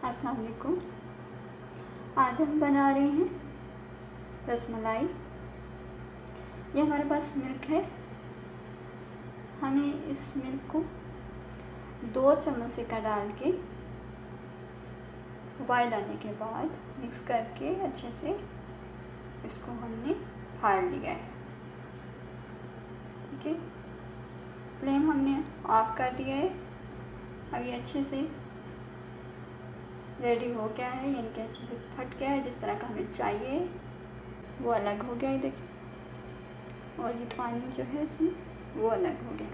अस्सलाम वालेकुम। आज हम बना रहे हैं रसमलाई। ये हमारे पास मिल्क है। हमें इस मिल्क को 2 चम्मच सिरका डाल के उबाल आने के बाद मिक्स करके अच्छे से इसको हमने फाड़ लिया है। ठीक है, फ्लेम हमने ऑफ कर दिया है। अब ये अच्छे से रेडी हो गया है, यानी कि अच्छे से फट गया है। जिस तरह का हमें चाहिए वो अलग हो गया है, देखिए। और ये पानी जो है इसमें वो अलग हो गया।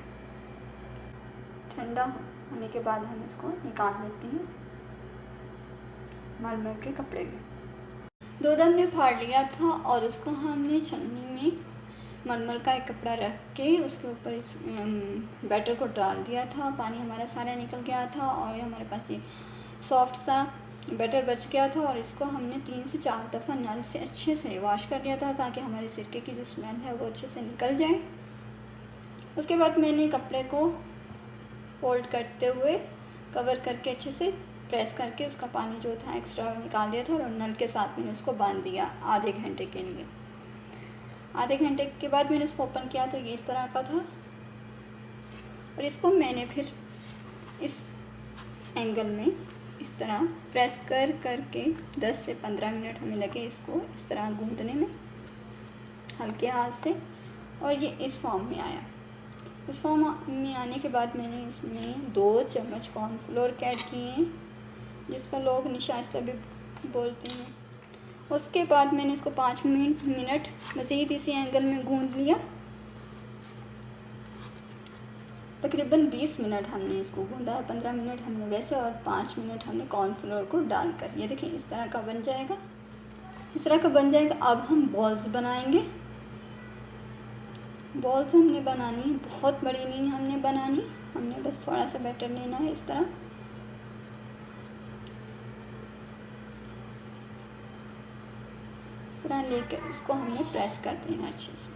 ठंडा होने के बाद हम इसको निकाल लेते हैं मलमल के कपड़े में। दूध हमने फाड़ लिया था और उसको हमने छन्नी में मलमल का एक कपड़ा रख के उसके ऊपर इस बैटर को डाल दिया था। पानी हमारा सारा निकल गया था और ये हमारे पास ये सॉफ्ट सा बैटर बच गया था। और इसको हमने 3 से 4 दफ़ा नल से अच्छे से वॉश कर लिया था ताकि हमारे सिरके की जो स्मेल है वो अच्छे से निकल जाए। उसके बाद मैंने कपड़े को फोल्ड करते हुए कवर करके अच्छे से प्रेस करके उसका पानी जो था एक्स्ट्रा निकाल दिया था और नल के साथ मैंने उसको बांध दिया आधे घंटे के लिए। आधे घंटे के बाद मैंने उसको ओपन किया तो ये इस तरह का था। और इसको मैंने फिर इस एंगल में इस तरह प्रेस करके 10 से 15 मिनट हमें लगे इसको इस तरह गूंदने में हल्के हाथ से। और ये इस फॉर्म में आया। इस फॉर्म में आने के बाद मैंने इसमें 2 चम्मच कॉर्नफ्लोर ऐड किए हैं, जिसको लोग निशास्ता भी बोलते हैं। उसके बाद मैंने इसको 5 मिनट मज़ीद इसी एंगल में गूंद लिया। तकरीबन 20 मिनट हमने इसको गूंदा है। 15 मिनट हमने वैसे और 5 मिनट हमने कॉर्नफ्लोर को डालकर। ये देखिए इस तरह का बन जाएगा, इस तरह का बन जाएगा। अब हम बॉल्स बनाएंगे। बॉल्स हमने बनानी है, बहुत बड़ी नहीं हमने बनानी, हमने बस थोड़ा सा बैटर लेना है इस तरह। इस तरह लेकर उसको हमने प्रेस कर देना अच्छे से।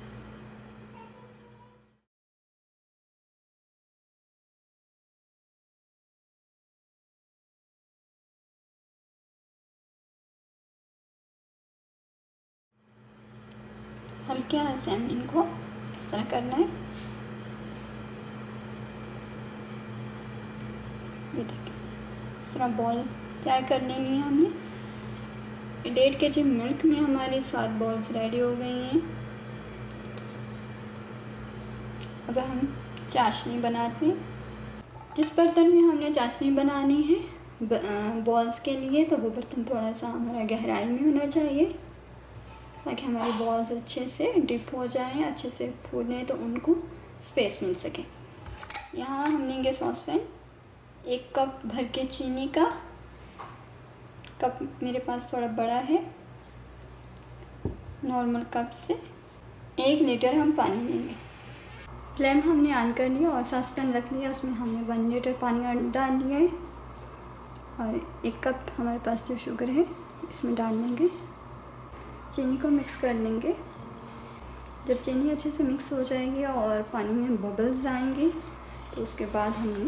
हल्के हाथ से हमें इनको इस तरह करना है। ये देखिए इस तरह बॉल तैयार कर लेनी है हमें। 1.5 kg मिल्क में हमारी 7 बॉल्स रेडी हो गई हैं। अब हम चाशनी बनाते हैं। जिस बर्तन में हमने चाशनी बनानी है बॉल्स के लिए, तो वो बर्तन थोड़ा सा हमारा गहराई में होना चाहिए ताकि हमारी बॉल्स अच्छे से डिप हो जाएं, अच्छे से फूलें तो उनको स्पेस मिल सके। यहाँ हम लेंगे सॉसपैन, 1 कप भर के चीनी का। कप मेरे पास थोड़ा बड़ा है, नॉर्मल कप से 1 लीटर हम पानी लेंगे। फ्लेम हमने ऑन कर लिया और सॉसपैन रख लिया, उसमें हमने 1 लीटर पानी डाल दिया है। और 1 कप हमारे पास जो शुगर है इसमें डाल देंगे। चीनी को मिक्स कर लेंगे। जब चीनी अच्छे से मिक्स हो जाएगी और पानी में बबल्स आएंगे तो उसके बाद हमने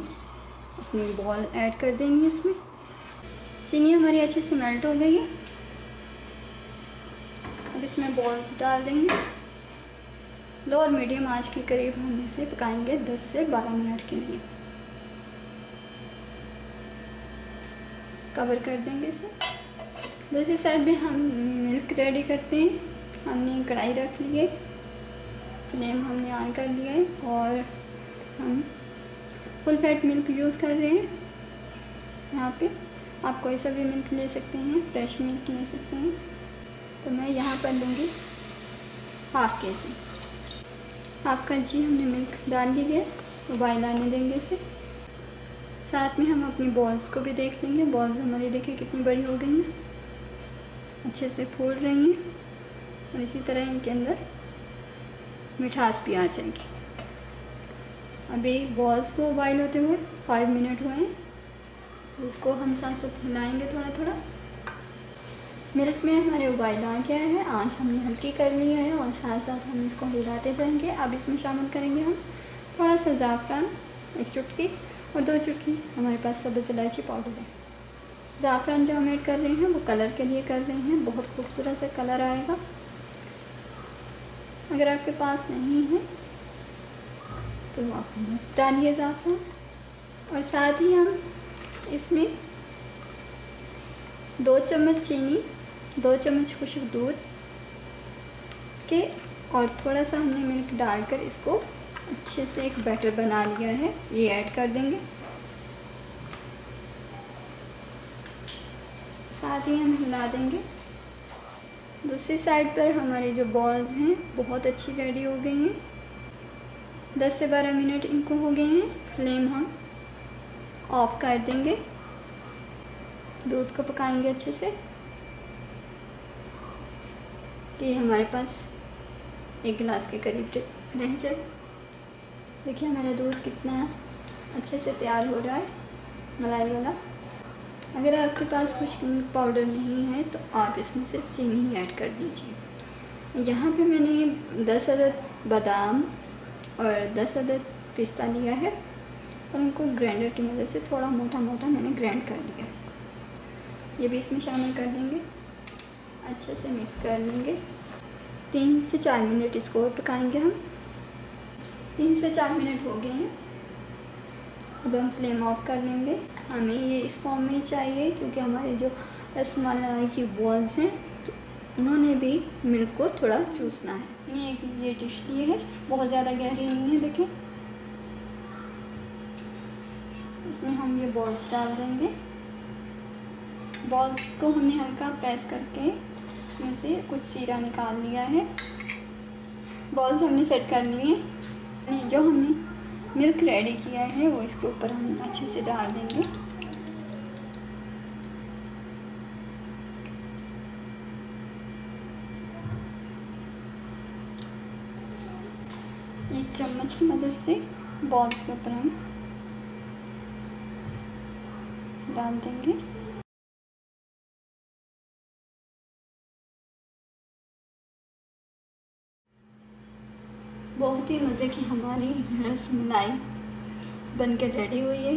अपनी बॉल ऐड कर देंगे इसमें। चीनी हमारी अच्छे से मेल्ट हो गई है। अब इसमें बॉल्स डाल देंगे। लो और मीडियम आंच के करीब हम इसे पकाएंगे 10 से 12 मिनट के लिए। कवर कर देंगे इसे। दूसरी साइड में हम मिल्क रेडी करते हैं। हमने कढ़ाई रख ली है, फ्लेम हमने ऑन कर लिया है और हम फुल फैट मिल्क यूज़ कर रहे हैं। यहाँ पे आप कोई सा भी मिल्क ले सकते हैं, फ्रेश मिल्क ले सकते हैं। तो मैं यहाँ पर लूँगी ½ kg। ½ kg हमने मिल्क डाल ली है, उबाल आने देंगे इसे। साथ में हम अपनी बॉल्स को भी देख लेंगे। बॉल्स हमारी देखिए कितनी बड़ी हो गई हैं, अच्छे से फूल रही हैं और इसी तरह इनके अंदर मिठास भी आ जाएगी। अभी बॉल्स को बॉईल होते हुए 5 मिनट हुए हैं। दूध को हम साथ साथ हिलाएंगे थोड़ा थोड़ा। मिल्क में हमारे उबाल आ गया है, आंच हमने हल्की कर लिया है और साथ साथ हम इसको हिलाते जाएंगे। अब इसमें शामिल करेंगे हम थोड़ा सा ज़ाफ़रान, 1 चुटकी, और 2 चुटकी हमारे पास सब्ज़ इलायची पाउडर है। ज़ाफ़रान जो हम ऐड कर रहे हैं वो कलर के लिए कर रहे हैं, बहुत खूबसूरत सा कलर आएगा। अगर आपके पास नहीं है तो आप डालिए ज़ाफ़रान। और साथ ही हम इसमें 2 चम्मच चीनी, 2 चम्मच खुशक दूध के और थोड़ा सा हमने मिल्क डालकर इसको अच्छे से एक बैटर बना लिया है, ये ऐड कर देंगे। साथ ही हम हिला देंगे। दूसरी साइड पर हमारे जो बॉल्स हैं बहुत अच्छी रेडी हो गई हैं। 10 से 12 मिनट इनको हो गए हैं। फ्लेम हम ऑफ कर देंगे। दूध को पकाएंगे अच्छे से कि हमारे पास 1 गिलास के करीब रह जाए। देखिए हमारा दूध कितना अच्छे से तैयार हो रहा है, मलाई वाला। अगर आपके पास खुश्क मिल्क पाउडर नहीं है तो आप इसमें सिर्फ चीनी ही ऐड कर दीजिए। यहाँ पे मैंने 10 अदद बादाम और 10 अदद पिस्ता लिया है और उनको ग्राइंडर की मदद से थोड़ा मोटा मोटा मैंने ग्राइंड कर लिया है। ये भी इसमें शामिल कर देंगे, अच्छे से मिक्स कर लेंगे। 3 से 4 मिनट इसको पकाएंगे हम। 3 से 4 मिनट हो गए हैं। अब हम फ्लेम ऑफ कर लेंगे। हमें ये इस फॉर्म में चाहिए क्योंकि हमारे जो रसमलाई की बॉल्स हैं तो उन्होंने भी मिल्क को थोड़ा चूसना है। ये डिश ये है, बहुत ज़्यादा गहरी नहीं है। देखें, इसमें हम ये बॉल्स डाल देंगे। बॉल्स को हमने हल्का प्रेस करके इसमें से कुछ सीरा निकाल लिया है। बॉल्स हमने सेट कर लिए हैं। जो हमने मिल्क रेडी किया है वो इसके ऊपर हम अच्छे से डाल देंगे। एक चम्मच की मदद से बॉल्स के ऊपर हम डाल देंगे। बहुत ही मज़े की हमारी रसमलाई बनकर रेडी हुई है।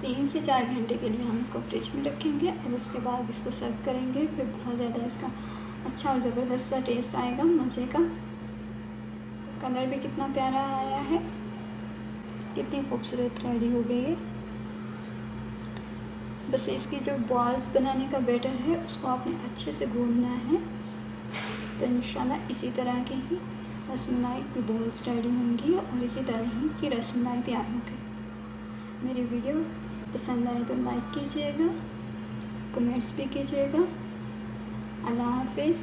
3 से 4 घंटे के लिए हम इसको फ्रिज में रखेंगे और उसके बाद इसको सर्व करेंगे। फिर बहुत ज़्यादा इसका अच्छा और ज़बरदस्त सा टेस्ट आएगा, मज़े का। कलर भी कितना प्यारा आया है, कितनी खूबसूरत रेडी हो गई है। बस इसकी जो बॉल्स बनाने का बैटर है उसको आपने अच्छे से गूंदना है, तो इंशाल्लाह इसी तरह की ही रसमलाई की बॉल्स रेडी होंगी और इसी तरह ही की रसमलाई तैयार होगी। मेरी वीडियो पसंद आए तो लाइक कीजिएगा, कमेंट्स भी कीजिएगा। अल्लाह हाफिज़।